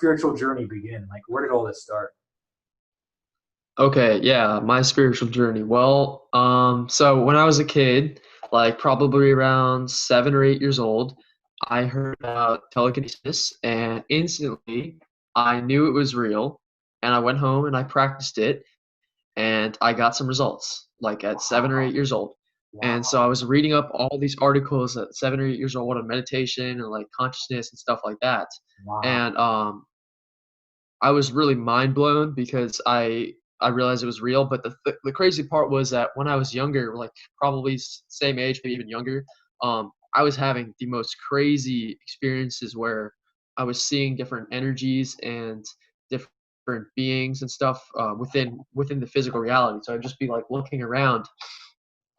spiritual journey begin? Like, where did all this start? Okay, yeah, my spiritual journey. Well, so when I was a kid, like probably around 7 or 8 years old, I heard about telekinesis, and instantly I knew it was real. And I went home and I practiced it, and I got some results, like at 7 or 8 years old. And so Wow. I was reading up all these articles at 7 or 8 years old on meditation and like consciousness and stuff like that. Wow. And I was really mind blown because I realized it was real. But the crazy part was that when I was younger, like probably same age, maybe even younger, I was having the most crazy experiences where I was seeing different energies and different beings and stuff within the physical reality. So I'd just be like looking around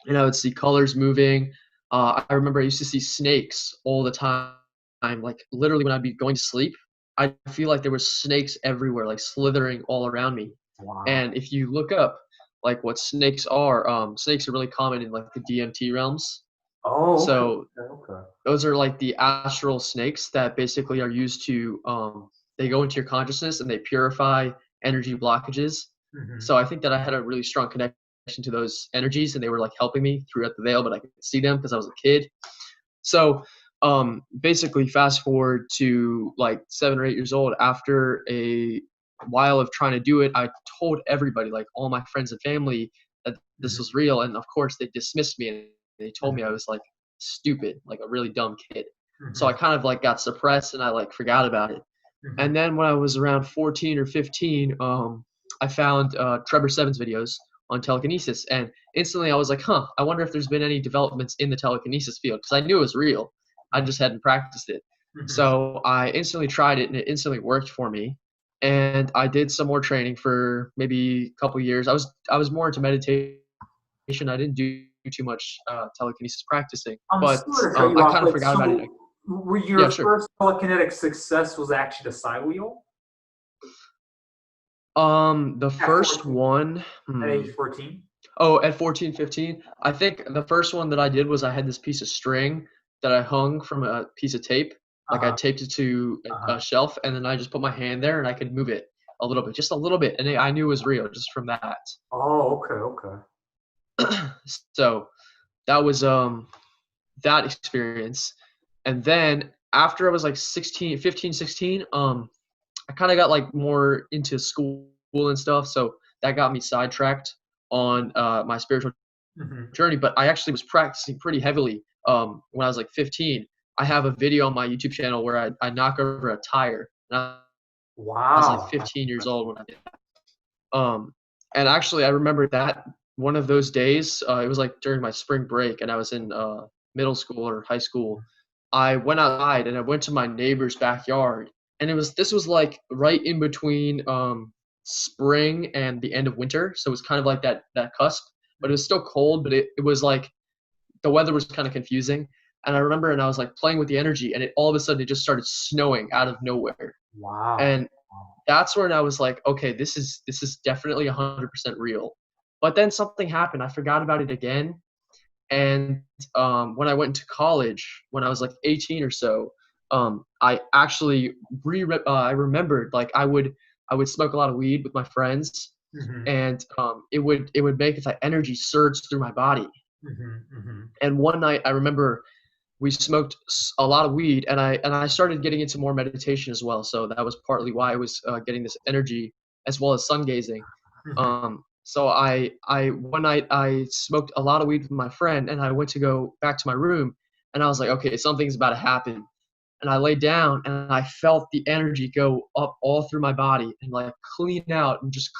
and I would see colors moving. I remember I used to see snakes all the time. Like literally when I'd be going to sleep, I feel like there was snakes everywhere, like slithering all around me. Wow. And if you look up like what snakes are really common in like the DMT realms. Oh, okay. So Okay. Okay. those are like the astral snakes that basically are used to they go into your consciousness and they purify energy blockages. Hmm. So I think that I had a really strong connection to those energies and they were like helping me throughout the veil, but I could see them because I was a kid. So basically fast forward to like 7 or 8 years old, after a while of trying to do it, I told everybody, like all my friends and family, that this Hmm. was real. And of course they dismissed me and they told me I Hmm. was like stupid, like a really dumb kid. So I Hmm. kind of like got suppressed and I like forgot about it. Hmm. And then when I was around 14 or 15, I found Trevor Seven's videos on telekinesis, and instantly I was like, "Huh, I wonder if there's been any developments in the telekinesis field," because I knew it was real. I just hadn't practiced it. Hmm. So I instantly tried it, and it instantly worked for me. And I did some more training for maybe a couple years. I was more into meditation. I didn't do too much telekinesis practicing, I'm but sorry to cut you I off. kind of Like, forgot about it. so were Yeah, your sure. first telekinetic success was actually the side wheel The at first 14, one, at age 14? oh, at 14, 15, I think the first one that I did was I had this piece of string that I hung from a piece of tape. Like I Uh-huh. taped it to a Uh-huh. shelf, and then I just put my hand there and I could move it a little bit, just a little bit, and I knew it was real just from that. Oh, okay, okay. So that was that experience. And then after I was like 16, 15, 16, I kind of got like more into school and stuff, so that got me sidetracked on my spiritual Hmm. journey. But I actually was practicing pretty heavily when I was like 15. I have a video on my YouTube channel where I knock over a tire. And I was like Wow, that's 15 years old impressive. when I did that. And actually, I remember that one of those days, it was like during my spring break, and I was in middle school or high school. I went outside and I went to my neighbor's backyard, and this was like right in between spring and the end of winter, so it was kind of like that cusp. But it was still cold, but it was like the weather was kind of confusing. And I remember, and I was like playing with the energy, and it all of a sudden it just started snowing out of nowhere. Wow. And that's when I was like, okay, this is definitely 100% real. But then something happened. I forgot about it again. And when I went to college, when I was like 18 or so, I actually I remembered like I would smoke a lot of weed with my friends, Hmm. and it would make that energy surge through my body. Hmm. Hmm. And one night I remember we smoked a lot of weed, and I started getting into more meditation as well. So that was partly why I was getting this energy as well as sun gazing. Hmm. So I one night I smoked a lot of weed with my friend, and I went to go back to my room, and I was like, okay, something's about to happen. And I laid down, and I felt the energy go up all through my body and like clean out and just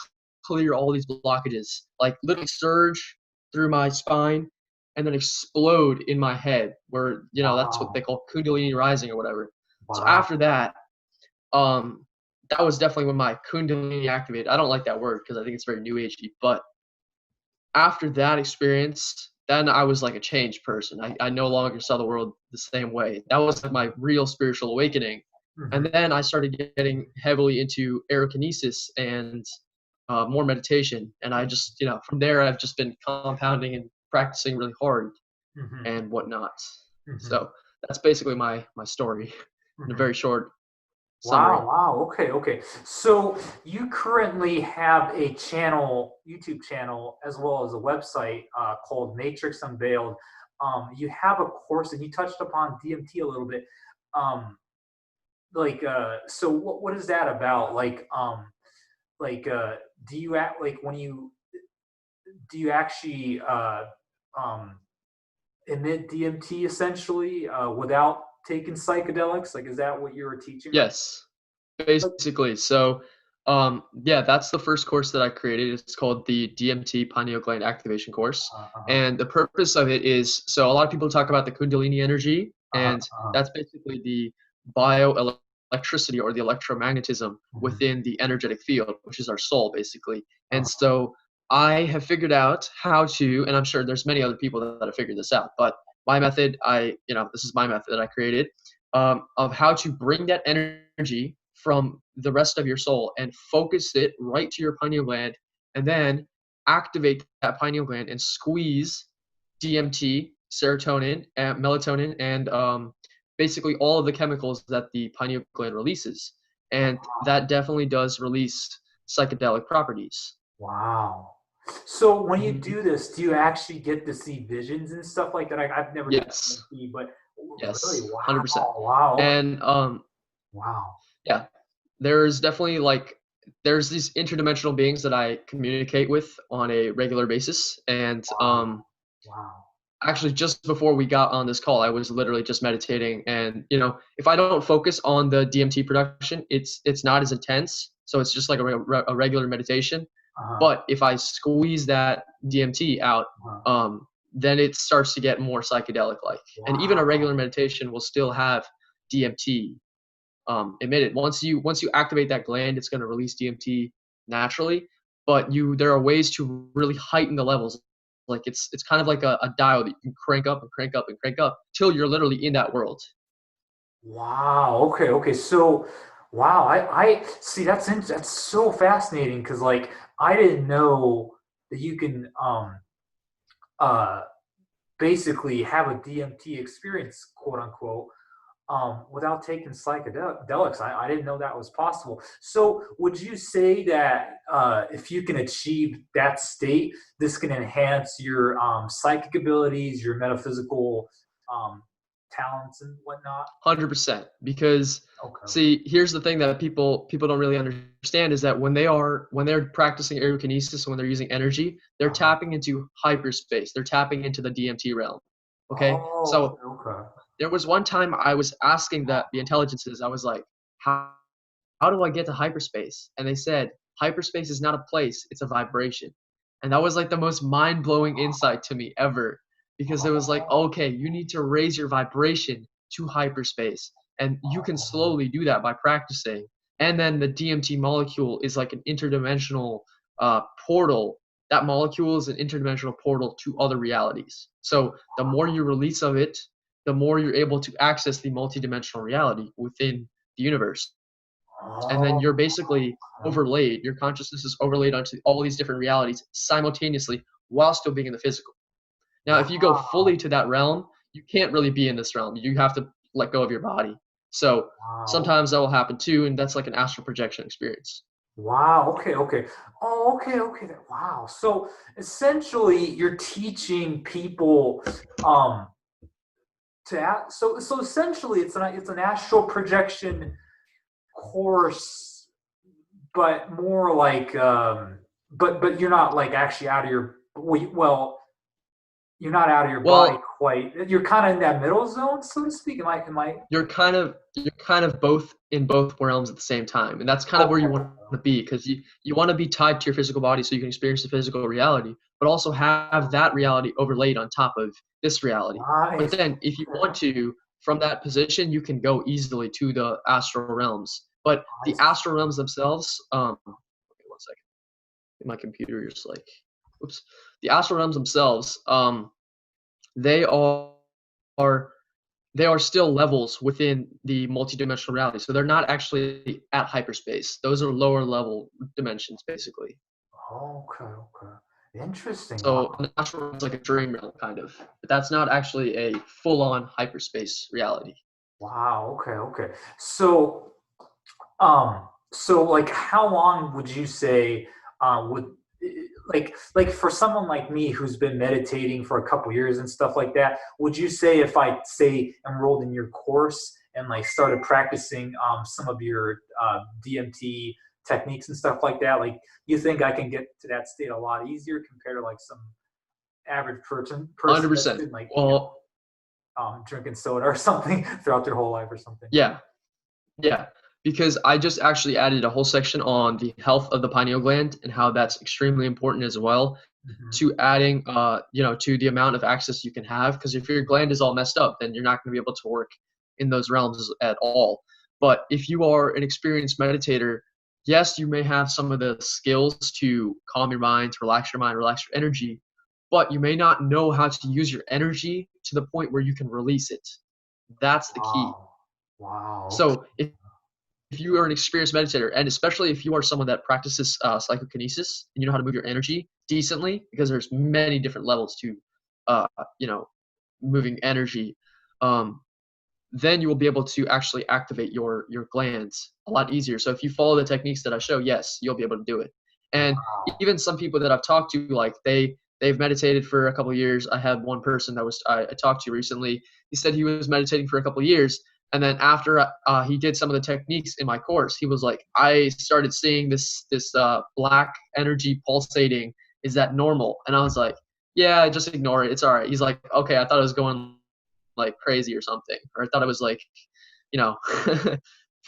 clear all these blockages, like literally surge through my spine and then explode in my head, where that's what they Wow. call kundalini rising or whatever. So Wow. after that, um, that was definitely when my kundalini activated. I don't like that word because I think it's very new agey, but after that experience, then I was like a changed person. I no longer saw the world the same way. That was like my real spiritual awakening. And Hmm. then I started getting heavily into Aerokinesis and more meditation. And I just, from there, I've just been compounding and practicing really hard Hmm. and whatnot. Hmm. So that's basically my story in a Hmm. very short summary. Wow. Okay. So you currently have a YouTube channel, as well as a website called Matrix Unveiled. You have a course, and you touched upon DMT a little bit. Um, so what is that about? Do you act like when you do you actually um, emit DMT essentially without taking psychedelics? Like, is that what you were teaching? Yes, basically. So, yeah, that's the first course that I created. It's called the DMT Pineal Gland Activation Course. And the purpose of it is, so a lot of people talk about the Kundalini energy, and that's basically the bioelectricity or the electromagnetism within the energetic field, which is our soul, basically. And so I have figured out how to, and I'm sure there's many other people that have figured this out, but my method, this is my method that I created, of how to bring that energy from the rest of your soul and focus it right to your pineal gland, and then activate that pineal gland and squeeze DMT, serotonin, and melatonin, and basically all of the chemicals that the pineal gland releases. And that definitely does release psychedelic properties. Wow. So when you do this, do you actually get to see visions and stuff like that? I've never Yes. done DMT, but Yes. really, 100%. wow. And Wow. yeah, there's definitely there's these interdimensional beings that I communicate with on a regular basis. And Wow. actually, just before we got on this call, I was literally just meditating. And if I don't focus on the DMT production, it's not as intense. So it's just like a regular meditation. But if I squeeze that DMT out, then it starts to get more psychedelic-like. And even a regular meditation will still have DMT emitted. Once you activate that gland, it's going to release DMT naturally. But there are ways to really heighten the levels. Like it's kind of like a dial that you can crank up and crank up and crank up till you're literally in that world. Wow. Okay. So, wow. I see. That's so fascinating because, like, I didn't know that you can uh basically have a DMT experience, quote unquote, without taking psychedelics. I didn't know that was possible. So, would you say that if you can achieve that state, this can enhance your psychic abilities, your metaphysical talents, and whatnot? 100%. Because see, here's the thing that people don't really understand is that when they're practicing Aerokinesis, when they're using energy, they're tapping into hyperspace. They're tapping into the DMT realm. Okay. There was one time I was asking the intelligences, I was like, how do I get to hyperspace? And they said, hyperspace is not a place, it's a vibration. And that was like the most mind-blowing insight to me ever, because it was like, okay, you need to raise your vibration to hyperspace. And you can slowly do that by practicing. And then the DMT molecule is like an interdimensional portal. That molecule is an interdimensional portal to other realities. So the more you release of it, the more you're able to access the multidimensional reality within the universe. And then you're basically overlaid, your consciousness is overlaid onto all these different realities simultaneously while still being in the physical. Now, if you go fully to that realm, you can't really be in this realm. You have to let go of your body. So sometimes that will happen too, and that's like an astral projection experience. Wow. Okay. Oh, okay. Wow. So essentially, you're teaching people so essentially it's an astral projection course, but more like but you're not like actually out of your you're not out of your body quite. You're kind of in that middle zone, so to speak. Am I You're kind of both in both realms at the same time, and that's kind of where you want to be, because you want to be tied to your physical body so you can experience the physical reality, but also have that reality overlaid on top of this reality. But then if you want to, from that position, you can go easily to the astral realms. But the astral realms themselves, okay, 1 second. My computer just like, oops. The astral realms themselves, they are still levels within the multidimensional reality. So they're not actually at hyperspace. Those are lower level dimensions, basically. Okay. Interesting. So an astral realm is like a dream realm, kind of. But that's not actually a full-on hyperspace reality. Wow. Okay. So So like how long would you say would like for someone like me who's been meditating for a couple years and stuff like that, would you say if I say enrolled in your course and like started practicing some of your DMT techniques and stuff like that, like you think I can get to that state a lot easier compared to like some average person that's 100%. been like Well, drinking soda or something throughout their whole life or something? yeah. Yeah, because I just actually added a whole section on the health of the pineal gland and how that's extremely important as well Hmm. to adding, to the amount of access you can have. Because if your gland is all messed up, then you're not going to be able to work in those realms at all. But if you are an experienced meditator, yes, you may have some of the skills to calm your mind, to relax your mind, relax your energy, but you may not know how to use your energy to the point where you can release it. That's the key. Wow. Wow. So if you are an experienced meditator, and especially if you are someone that practices psychokinesis and you know how to move your energy decently, because there's many different levels to, uh, you know, moving energy, um, then you will be able to actually activate your glands a lot easier. So if you follow the techniques that I show, yes, you'll be able to do it. And Wow. even some people that I've talked to, like they've meditated for a couple of years. I had one person that I talked to recently. He said he was meditating for a couple of years, and then after he did some of the techniques in my course, he was like, I started seeing this black energy pulsating. Is that normal? And I was like, yeah, just ignore it. It's all right. He's like, okay, I thought it was going like crazy or something, or I thought it was like, you know,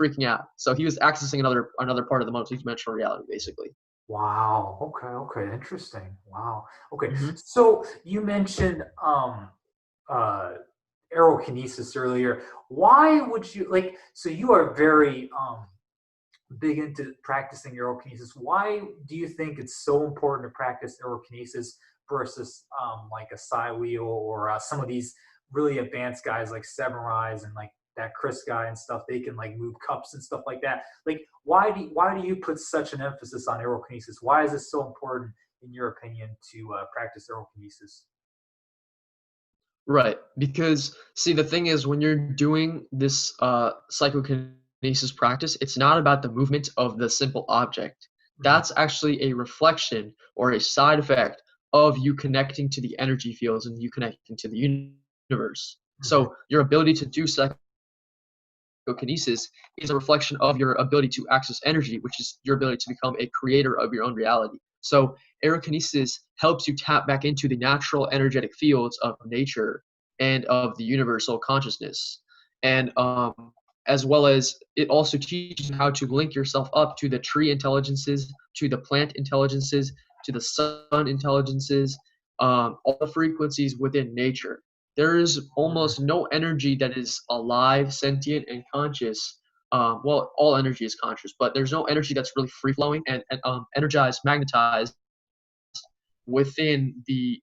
freaking out. So he was accessing another part of the multi-dimensional reality, basically. Wow. Okay. Okay. Interesting. Wow. Okay. Hmm. So you mentioned uh aerokinesis earlier. Why would you like so you are very big into practicing aerokinesis. Why do you think it's so important to practice aerokinesis versus like a psi wheel or some of these really advanced guys like Seven Rise and like that Chris guy and stuff? They can like move cups and stuff like that. Like, why do you put such an emphasis on aerokinesis? Why is it so important, in your opinion, to practice aerokinesis? Right. Because see, the thing is, when you're doing this psychokinesis practice, it's not about the movement of the simple object. Mhm. That's actually a reflection or a side effect of you connecting to the energy fields and you connecting to the universe. Mhm. So your ability to do psychokinesis is a reflection of your ability to access energy, which is your ability to become a creator of your own reality. So Aerokinesis helps you tap back into the natural energetic fields of nature and of the universal consciousness. And as well as it also teaches you how to link yourself up to the tree intelligences, to the plant intelligences, to the sun intelligences, all the frequencies within nature. There is almost no energy that is alive, sentient, and conscious. Well, all energy is conscious, but there's no energy that's really free flowing and energized, magnetized within the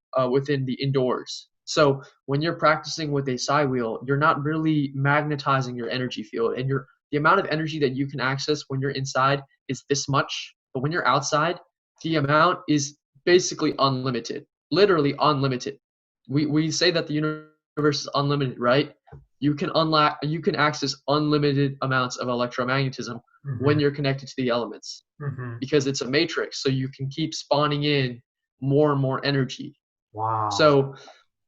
indoors. So when you're practicing with a psi wheel, you're not really magnetizing your energy field, and the amount of energy that you can access when you're inside is this much, but when you're outside, the amount is basically unlimited, literally unlimited. We say that the universe is unlimited, right? You can access unlimited amounts of electromagnetism when Mhm. you're connected to the elements Mhm. because it's a matrix, so you can keep spawning in more and more energy. Wow. So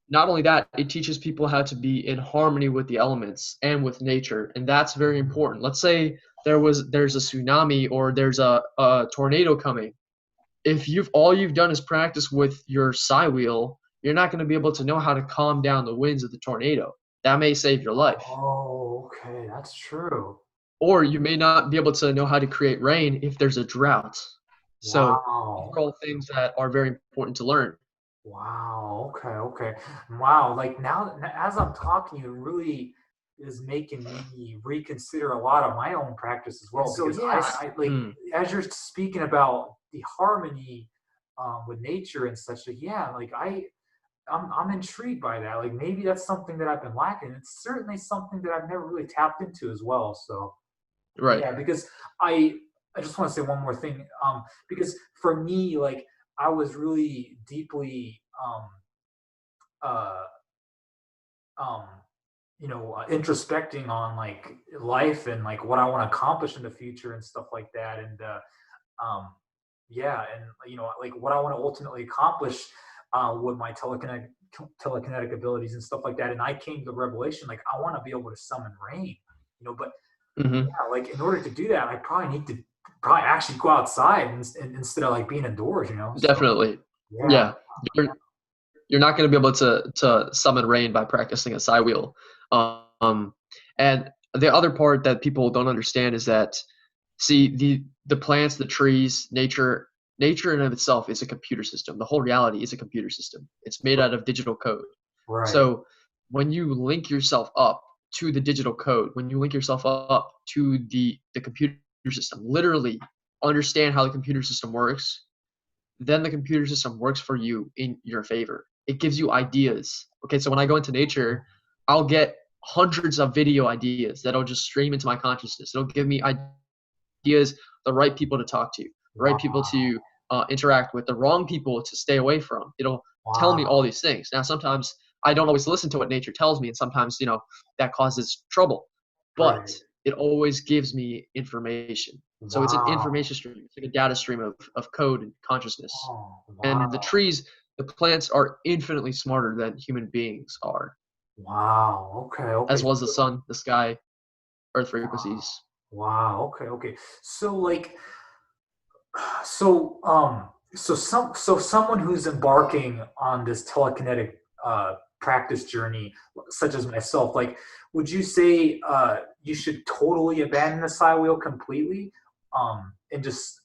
not only that, it teaches people how to be in harmony with the elements and with nature, and that's very important. Let's say there's a tsunami or there's a tornado coming. If you've done is practice with your psi wheel, you're not going to be able to know how to calm down the winds of the tornado. That may save your life. Oh, okay, that's true. Or you may not be able to know how to create rain if there's a drought. So these Wow. are all things that are very important to learn. Wow. Okay. Okay. Wow. Like now, as I'm talking, it really is making me reconsider a lot of my own practice as well. So yeah, I like Mm, as you're speaking about the harmony with nature and such. Like yeah, like I'm intrigued by that. Like maybe that's something that I've been lacking. It's certainly something that I've never really tapped into as well. So right. yeah, because I just want to say one more thing. Because for me, like I was really deeply uh um introspecting on like life and like what I want to accomplish in the future and stuff like that. And um, yeah, and like what I want to ultimately accomplish with my telekinetic abilities and stuff like that. And I came to the revelation like I want to be able to summon rain, but Hmm. yeah, like in order to do that, I probably need to probably actually go outside instead of like being indoors. So Definitely. yeah, Yeah. You're not going to be able to summon rain by practicing a psi wheel. Um, and the other part that people don't understand is that, see, the plants, the trees, nature in and of itself is a computer system. The whole reality is a computer system. It's made out of digital code. right, So when you link yourself up to the digital code, when you link yourself up to the computer system, literally understand how the computer system works, then the computer system works for you in your favor. It gives you ideas. Okay, so when I go into nature, I'll get hundreds of video ideas that'll just stream into my consciousness. It'll give me ideas, the right people to talk to, the right people wow, to interact with, the wrong people to stay away from. It'll tell me all wow, these things. Now, sometimes I don't always listen to what nature tells me, and sometimes, that causes trouble. But right, it always gives me information. So it's an wow, information stream. It's like a data stream of code and consciousness. oh, And the wow, trees, the plants are infinitely smarter than human beings are, wow. Okay, okay. as well as the sun, the sky, earth Wow, frequencies. wow. Okay, okay. So like, so someone who's embarking on this telekinetic practice journey, such as myself, like, would you say you should totally abandon the psi wheel completely, and just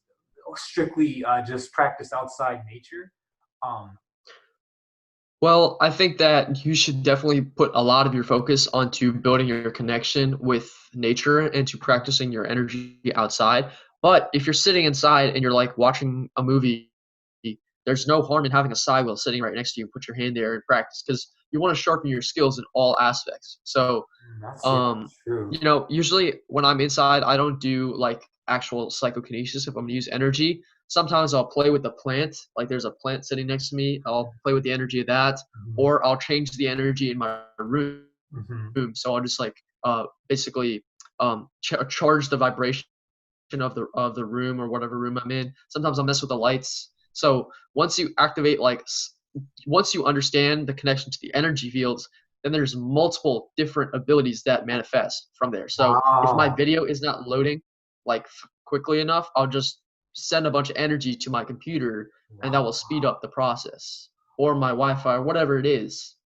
strictly just practice outside nature? Um, Well, I think that you should definitely put a lot of your focus onto building your connection with nature and to practicing your energy outside. But if you're sitting inside and you're like watching a movie, there's no harm in having a side wheel sitting right next to you. Put your hand there and practice because you want to sharpen your skills in all aspects. So that's yeah, that's true. usually when I'm inside, I don't do like actual psychokinesis if I'm gonna use energy. Sometimes I'll play with the plant, like there's a plant sitting next to me. I'll play with the energy of that, Mhm, or I'll change the energy in my room. mhm. So I'll just like basically charge the vibration of the room or whatever room I'm in. Sometimes I'll mess with the lights. So once you activate once you understand the connection to the energy fields, then there's multiple different abilities that manifest from there. So if my Wow. video is not loading like quickly enough, I'll just send a bunch of energy to my computer and that will Wow. speed up the process or my Wi-Fi or whatever it is.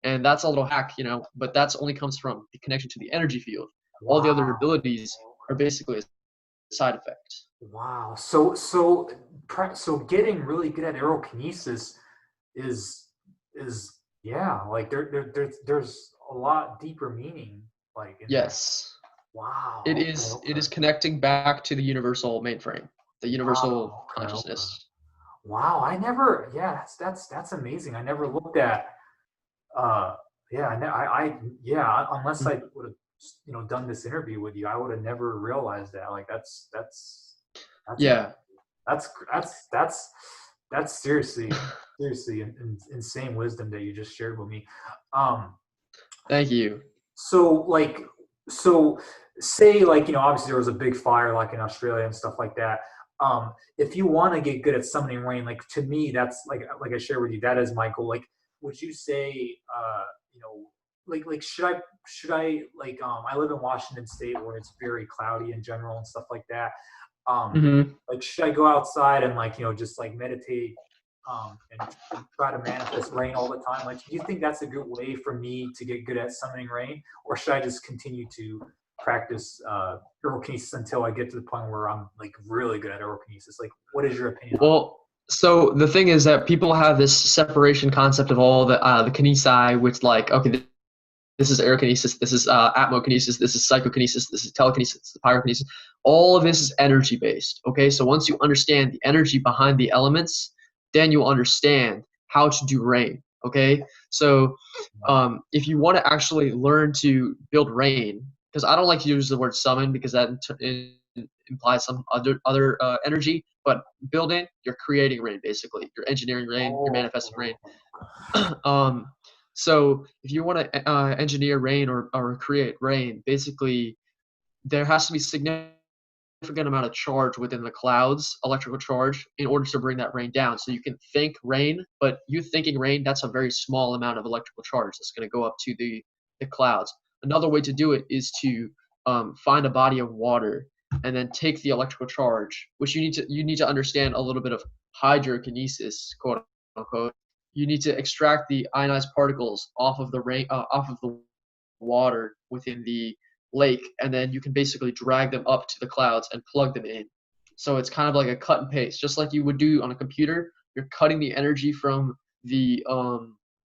And that's a little hack, but that's only comes from the connection to the energy field. All the other Wow. abilities are basically a side effect. Wow. So getting really good at aerokinesis is is yeah, like there's a lot deeper meaning like in that. Yes. It Wow. Okay. is it Okay. is connecting back to the universal mainframe, the universal Wow. Okay. Okay. consciousness. Wow. I never. Yeah. That's amazing. I never looked at. Uh. Yeah. Yeah. Unless I would have done this interview with you, I would have never realized that. Like that's Yeah. that's that's seriously insane wisdom that you just shared with me. Um, Thank you. so like so say like obviously there was a big fire like in Australia and stuff like that. If you want to get good at summoning rain, like to me that's like I shared with you, that is my goal. Like would you say you know like should I like I live in Washington State where it's very cloudy in general and stuff like that. um Hmm. like should I go outside and like just like meditate and try to manifest rain all the time? Like do you think that's a good way for me to get good at summoning rain, or should I just continue to practice aerokinesis until I get to the point where I'm like really good at aerokinesis? Like what is your opinion on Well, so the thing is that people have this separation concept of all the kinesi, which like, okay, this is aerokinesis, this is atmokinesis, this is psychokinesis, this is telekinesis, this is pyrokinesis. All of this is energy based. Okay, so once you understand the energy behind the elements, then you'll understand how to do rain. Okay, so that? if you want to actually learn to build rain, because I don't like to use the word summon because that implies some other energy, but building, you're creating rain basically. You're engineering rain, you're Oh, manifesting rain. um, So if you want to engineer rain or create rain, basically there has to be significant amount of charge within the clouds, electrical charge, in order to bring that rain down. So you can think rain, but you thinking rain, that's a very small amount of electrical charge that's going to go up to the clouds. Another way to do it is to find a body of water and then take the electrical charge, which you need to understand a little bit of hydrokinesis, quote unquote. You need to extract the ionized particles off of the rain, off of the water within the lake, and then you can basically drag them up to the clouds and plug them in. So it's kind of like a cut and paste, just like you would do on a computer. You're cutting the energy from the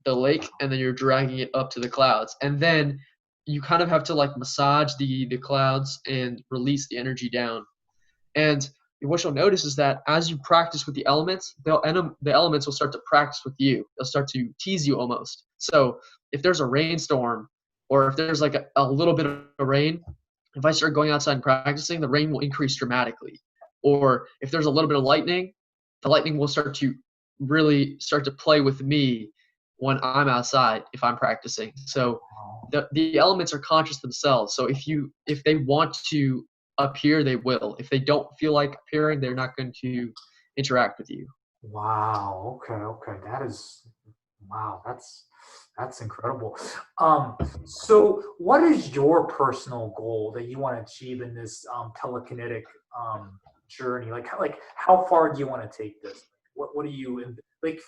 lake, and then you're dragging it up to the clouds, and then you kind of have to like massage the clouds and release the energy down. And what you'll notice is that as you practice with the elements, the elements will start to practice with you. They'll start to tease you almost. So if there's a rainstorm, or if there's like a little bit of rain, if I start going outside and practicing, the rain will increase dramatically. Or if there's a little bit of lightning, the lightning will start to play with me when I'm outside if I'm practicing. So the elements are conscious themselves. So if they want to appear, they will. If they don't feel like appearing, they're not going to interact with you. Wow. Okay. Wow. That's incredible. So what is your personal goal that you want to achieve in this telekinetic journey? Like how far do you want to take this? What do you like?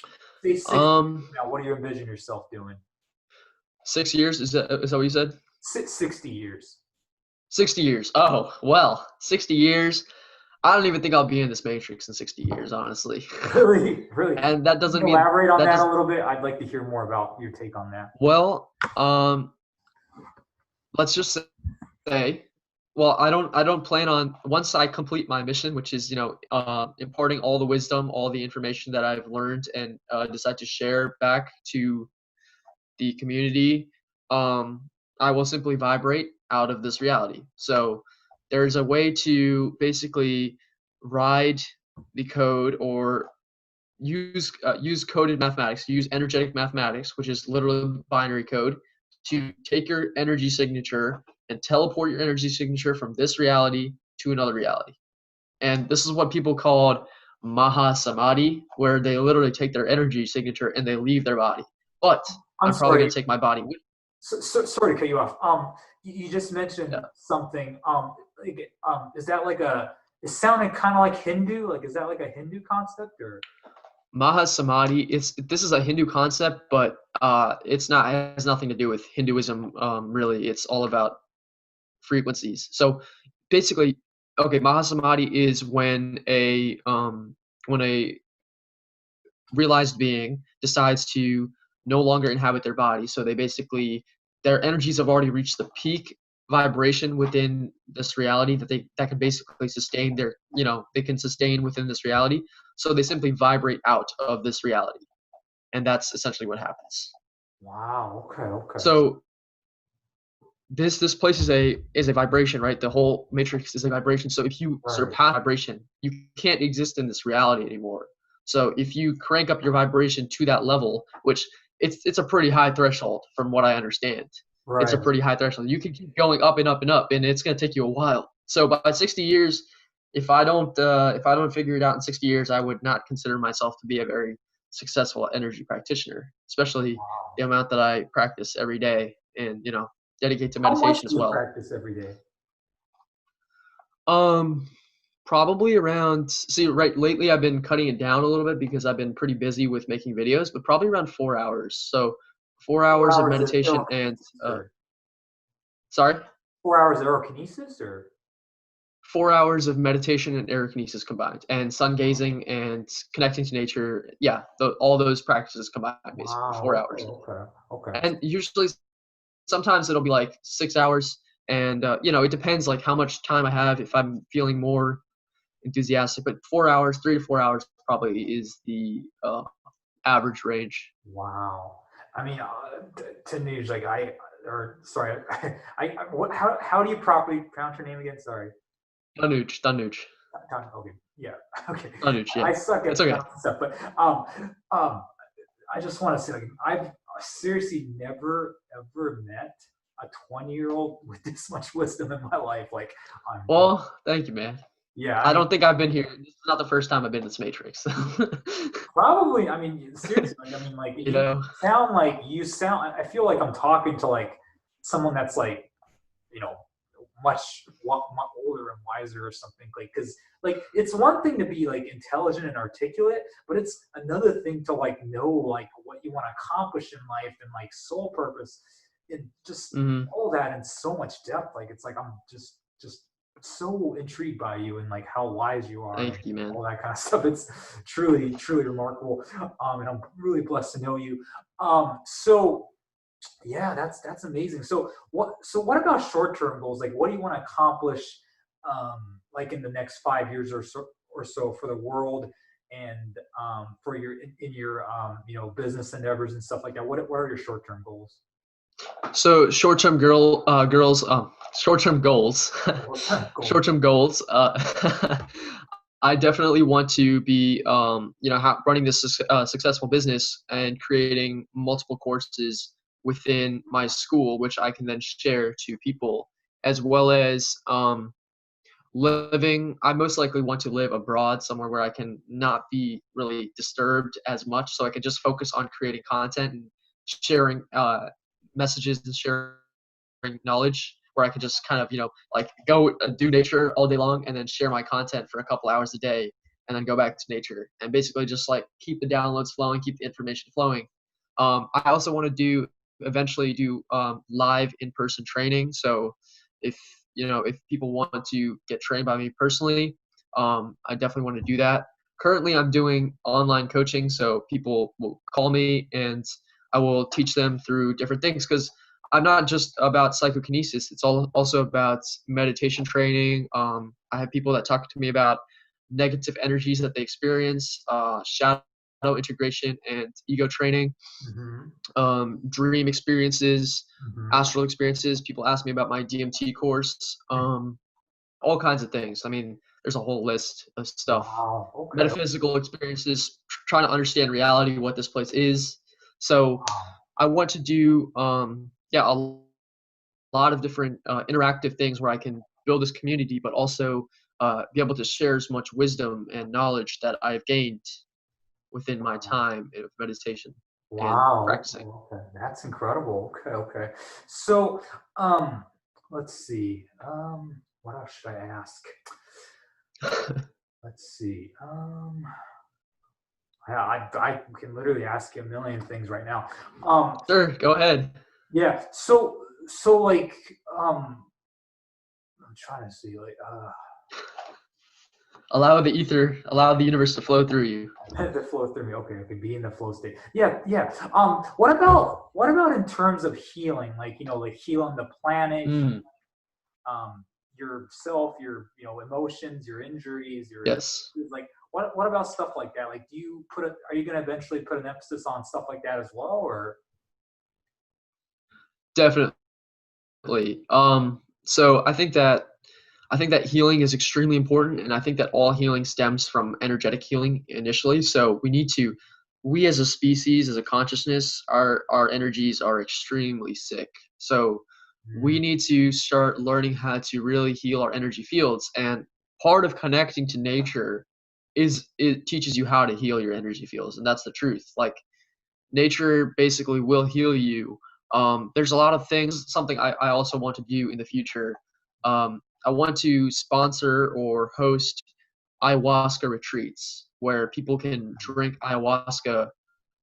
Say 6 years from now, what do you envision yourself doing? 6 years, is that what you said? 60 years. 60 years. Oh, well, 60 years. I don't even think I'll be in this matrix in 60 years, honestly. Really? And that doesn't mean elaborate on that a little bit. I'd like to hear more about your take on that. Well, let's just say, well, I don't plan on, once I complete my mission, which is, imparting all the wisdom, all the information that I've learned and decide to share back to the community, I will simply vibrate out of this reality. So there's a way to basically ride the code or use coded mathematics, use energetic mathematics, which is literally binary code, to take your energy signature and teleport your energy signature from this reality to another reality. And this is what people called Maha Samadhi, where they literally take their energy signature and they leave their body. But I'm probably going to take my body with me. So, sorry to cut you off. You just mentioned something. Is that like it sounded kind of like Hindu? Like, is that like a Hindu concept or? Maha Samadhi, this is a Hindu concept, but it has nothing to do with Hinduism. Really, it's all about frequencies. So basically, okay, Maha Samadhi is when a realized being decides to no longer inhabit their body. So they basically, their energies have already reached the peak vibration within this reality that can basically sustain they can sustain within this reality. So they simply vibrate out of this reality. And that's essentially what happens. Wow. Okay. So this place is a vibration, right? The whole matrix is a vibration. So if you surpass vibration, you can't exist in this reality anymore. So if you crank up your vibration to that level, which it's a pretty high threshold from what I understand. Right. It's a pretty high threshold. You can keep going up and up and up, and it's going to take you a while. So by 60 years, if I don't figure it out in 60 years, I would not consider myself to be a very successful energy practitioner, especially the amount that I practice every day and, dedicate to meditation as well. How much do you practice every day? Probably around, lately I've been cutting it down a little bit because I've been pretty busy with making videos, but probably around 4 hours. So 4 hours of meditation and, sorry? 4 hours of Aerokinesis or? 4 hours of meditation and Aerokinesis combined, and sun gazing and connecting to nature. Yeah, all those practices combined, basically, 4 hours. Okay. And usually, sometimes it'll be like 6 hours, and it depends like how much time I have. If I'm feeling more enthusiastic, but 4 hours, 3 to 4 hours probably is the average range. Wow. I mean, Tanuj, like how do you properly pronounce your name again? Sorry. Tanuj. Okay. Yeah. Okay. Tanuj, yeah. I suck at it's okay. stuff, but I just want to say, like, seriously never ever met a 20-year-old with this much wisdom in my life. Like, I'm Well, thank you, man. yeah, I I mean, don't think I've been here. This is not the first time I've been in this matrix. probably, I mean, seriously, like, I mean, like, You know? you sound, I feel like I'm talking to like someone that's like, you know, much older and wiser or something, like, because like it's one thing to be like intelligent and articulate, but it's another thing to like know like what you want to accomplish in life and like soul purpose and just Hmm. all that in so much depth. Like, it's like I'm just so intrigued by you and like how wise you are and Thank you, man. all that kind of stuff. It's truly remarkable, and I'm really blessed to know you. So yeah, that's amazing. So what about short-term goals? Like, what do you want to accomplish, like in the next 5 years or so for the world and for your in your business endeavors and stuff like that? What are your short-term goals? So short-term goals, Goals. short-term goals. I definitely want to be, running this successful business and creating multiple courses within my school, which I can then share to people, as well as living. I most likely want to live abroad, somewhere where I can not be really disturbed as much, so I can just focus on creating content and sharing messages and sharing knowledge, where I could just kind of, like go do nature all day long and then share my content for a couple hours a day and then go back to nature and basically just like keep the downloads flowing, keep the information flowing. I also want to eventually do live in-person training. So if, if people want to get trained by me personally, I definitely want to do that. Currently, I'm doing online coaching, so people will call me and I will teach them through different things, because I'm not just about psychokinesis. It's also about meditation training. I have people that talk to me about negative energies that they experience, shadow integration and ego training, Mm-hmm. dream experiences, Mm-hmm. astral experiences. People ask me about my DMT course, all kinds of things. I mean, there's a whole list of stuff. Wow. Okay. Metaphysical experiences, trying to understand reality, what this place is. So Wow. I want to do, a lot of different interactive things where I can build this community, but also be able to share as much wisdom and knowledge that I've gained within my Wow. time of meditation and Wow. practicing. Okay. That's incredible. Okay. Okay. So, um, let's see. What else should I ask? Let's see. I can literally ask you a million things right now. Um, Sure, go ahead. yeah. So like, I'm trying to see like, Allow the universe to flow through you. the flow through me. Okay, okay, be in the flow state. Yeah, yeah. What about in terms of healing? Like, like healing the planet, Mm, um, yourself, your emotions, your injuries, your yes, illnesses. Like, what about stuff like that? Like, are you going to eventually put an emphasis on stuff like that as well, or? definitely. So I think that healing is extremely important, and I think that all healing stems from energetic healing initially. So we as a species, as a consciousness, our energies are extremely sick. So we Mm, need to start learning how to really heal our energy fields. And part of connecting to nature is it teaches you how to heal your energy fields, and that's the truth. Like, nature basically will heal you. There's a lot of things. Something I also want to do in the future. I want to sponsor or host ayahuasca retreats where people can drink ayahuasca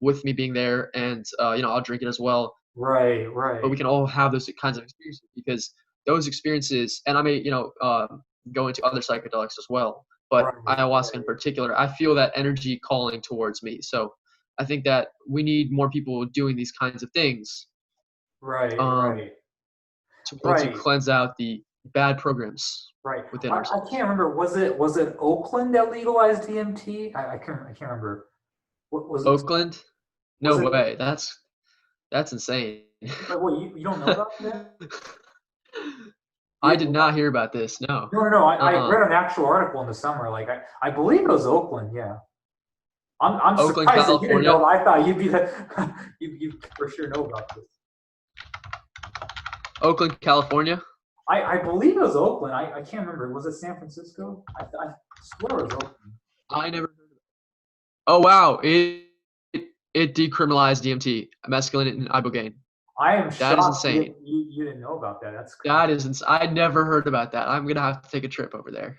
with me being there, and I'll drink it as well. right, But right, we can all have those kinds of experiences, because those experiences, and I may go into other psychedelics as well, but right, ayahuasca in right, particular, I feel that energy calling towards me. So I think that we need more people doing these kinds of things, right, um, right, to be able to right. cleanse out the bad programs Right. within I ourselves. can't remember. Was it Oakland that legalized DMT? I can't remember. What was it? Oakland? Was No it way. That's insane. like what you don't know about that? I It, did not hear about this. No. no, no, no. I Uh-uh. read an actual article in the summer. Like I believe it was Oakland. Yeah. I'm Oakland, surprised that you didn't California. know. I thought you'd be the you for sure know about this. Oakland, California. I believe it was Oakland. I can't remember. Was it San Francisco? I swear it was Oakland. I never heard of it. Oh wow, it decriminalized DMT, mescaline, and ibogaine. I am That is shocked insane. you didn't know about that. That's crazy. That is insane. I never heard about that. I'm gonna have to take a trip over there.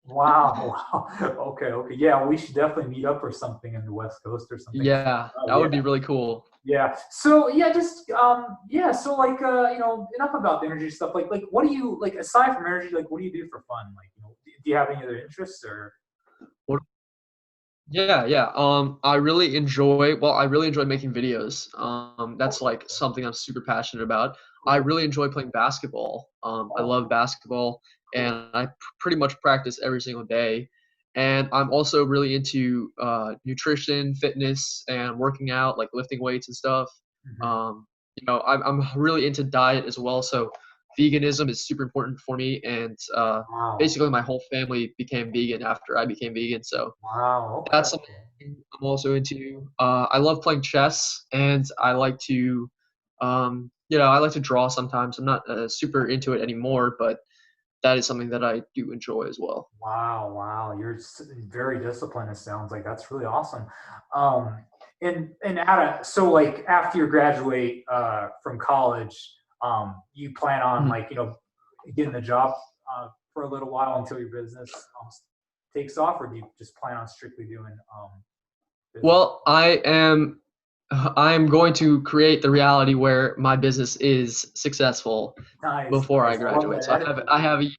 Wow. Okay. Yeah, we should definitely meet up or something in the West Coast or something. Yeah, that would be really cool. Yeah. So yeah, just yeah. So like you know, enough about the energy stuff. Like what do you like aside from energy? Like what do you do for fun? Like you know, do you have any other interests or? Yeah. I really enjoy making videos. That's like something I'm super passionate about. I really enjoy playing basketball. I love basketball, and I pretty much practice every single day. And I'm also really into nutrition, fitness, and working out, like lifting weights and stuff. You know, I'm really into diet as well. So veganism is super important for me, and Wow. basically my whole family became vegan after I became vegan. So Wow. Okay. that's something I'm also into. I love playing chess, and I like to, you know, I like to draw sometimes. I'm not super into it anymore, but that is something that I do enjoy as well. Wow. You're very disciplined. It sounds like that's really awesome. And Ada, so like after you graduate from college, you plan on like you know getting a job for a little while until your business takes off, or do you just plan on strictly doing business? Well, I'm going to create the reality where my business is successful before I graduate. So I have a year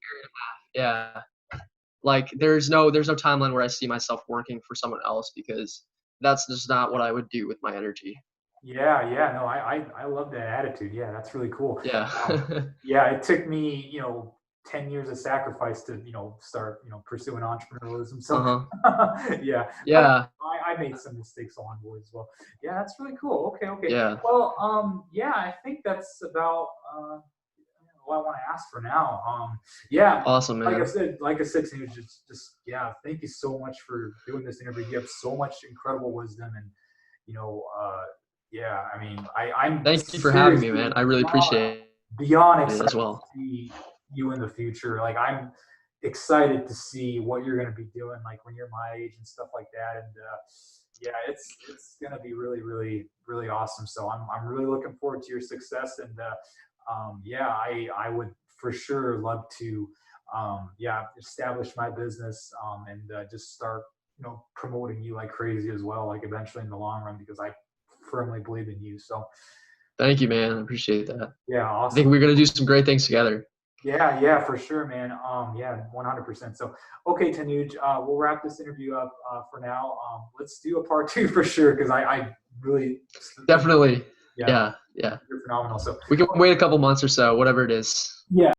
and a half. Yeah. Like there's no timeline where I see myself working for someone else, because that's just not what I would do with my energy. Yeah. No, I love that attitude. Yeah, that's really cool. Yeah. Yeah, it took me, you know, 10 years of sacrifice to, you know, start, you know, pursuing entrepreneurialism. So yeah. Yeah. I made some mistakes along the way as well. Yeah, that's really cool. Okay. Yeah. Well, yeah, I think that's about what I want to ask for now. Yeah, Awesome, man. like I said, Tanuj, just yeah, thank you so much for doing this interview. You have so much incredible wisdom, and you know, yeah, I mean, I'm Thank you for having me, man. I really appreciate beyond it excited as well. to see you in the future. Like I'm excited to see what you're going to be doing, like when you're my age and stuff like that. And yeah, it's going to be really awesome. So I'm really looking forward to your success. And yeah, I would for sure love to yeah establish my business and just start you know promoting you like crazy as well. Like eventually in the long run, because I firmly believe in you. So. Thank you, man. I appreciate that. Yeah, awesome. I think we're gonna do some great things together. Yeah, for sure, man. Yeah, 100%. So, okay, Tanuj, we'll wrap this interview up for now. Let's do a part 2 for sure, because I really definitely. Yeah, Yeah. you're phenomenal. So we can wait a couple months or so, whatever it is. Yeah.